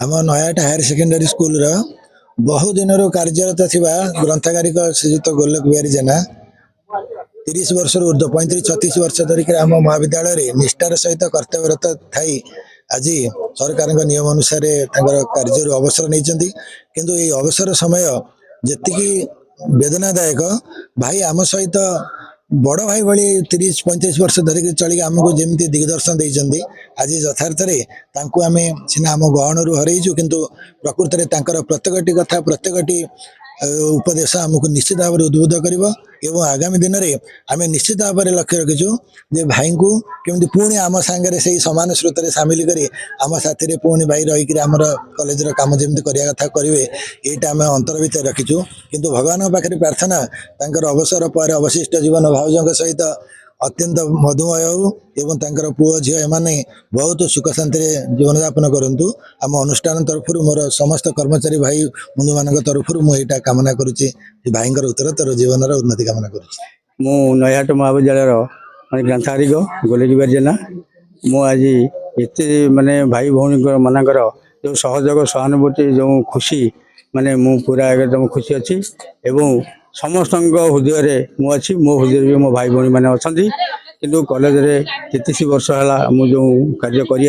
आम नयाटा higher secondary school बहु दिन कार्यरत थिबा ग्रंथकारिक श्रीजुक्त गोलोक बिहारी जेना 30 वर्ष ऊर्ध 35-36 वर्ष धरिक आम महाविद्यालय निष्ठार सहित कर्तव्यरत थी आज सरकार नियम अनुसार कार्य अवसर नहीं किंतु ये अवसर समय जी वेदनादायक भाई आम सहित बड़ भाई भाई 30-35 वर्ष धरिक चलिक आमको जमी दिग्दर्शन देते आज यथार्थ आम सीना आम गहणु हरईचु किंतु प्रकृत में प्रत्येकटी कथा प्रत्येकटी उपदेश आमको निश्चित भाव उद्बुद्ध कर आगामी दिन में आम निश्चित भाव में लक्ष्य रखीचु जे भाई को केमती पुणी आम सांगे से समान स्रोत में सामिल कर आम साथी पुणी भाई रहीकि आमर कॉलेज काम जमी करवा कथा करेंगे यहाँ आम अंतर भितर रखीचु किंतु भगवान पाखे प्रार्थना तांकर अवसर पर अवशिष्ट जीवन भाउजों सहित अत्यंत मधुमय हो एवं तांकर पुओ झील एमाने बहुत सुख शांति जीवन यापन करूँ आम अनुष्ठान तरफ मोर समस्त कर्मचारी भाई बंधु मान तरफ मुझे कामना करुच्ची भाई उत्तरोत्तर जीवन उन्नति कामना करुच्ची। मु नयाट महाविद्यालय ग्रंथकारिक गोलोक बिहारी जेना मु आज एत माने भाई भौणी मानकर जो सहयोग सहानुभूति जो खुशी माने मु पूरा एकदम खुशी अच्छी एवं समस्त हृदय मु अच्छी मो हृदय भी मो भाई भौणी मैंने अच्छा किंतु कॉलेज रे 33 वर्ष है मु जो कार्य कर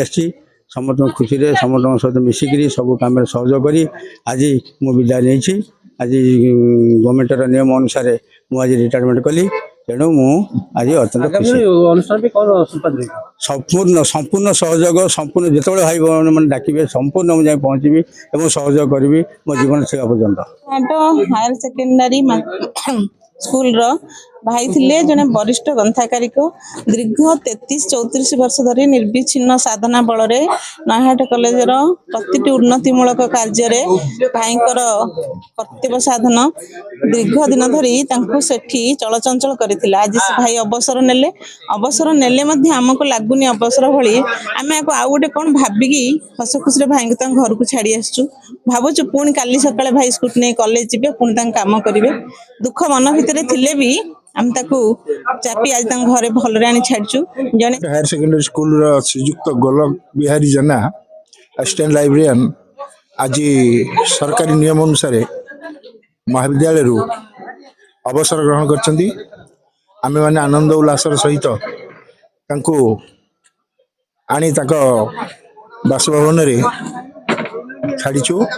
समस्त खुशी रे समस्त सहित मिसिकी सब कम सहयोग करी आज मु विदाय नहीं आज गवर्नमेंट नियम अनुसार मु आज रिटायरमेंट कली तेणु मु आज अत्यंत खुशी संपूर्ण संपूर्ण सहयोग संपूर्ण जिते भाई भौणी मैंने डाके संपूर्ण मुझे पहुँची और सहयोग करी मो जीवन सेवा पर्यटन हायर सेकेंडरी स्कूल रो भाई थिले जने वरिष्ठ ग्रंथकारिक दीर्घ 33-34 वर्ष धरी निर्विच्छिन्न साधना बल नयाहाट कॉलेज प्रति उन्नतिमूलक कार्य भाईंकर कर्तव्य साधन दीर्घ दिन धरी सेठी चलचंचल करथिला। आज से भाई अवसर नेले आमको लगुनि अवसर भली आम आउ गोटे कौन भाविकी हस खुशी भाई घर को छाड़ी आसचु भावुचु पुणी काली सकाଳେ भाई स्कूटी नहीं कॉलेज जीवे पुणी काम करेंगे दुख मन भितर थिले भी आम चापी आज घरे भल आनी छाड़चु। जने हायर सेकेंडरी स्कूल श्रीजुक्त गोलोक बिहारी जेना असिस्टेंट लाइब्रेरियन आज सरकारी नियम अनुसार महाविद्यालय अवसर ग्रहण करछंती आमे माने आनंद उल्लासर सहित तांको आनी ताको बासभवन रे छाड़ीचु।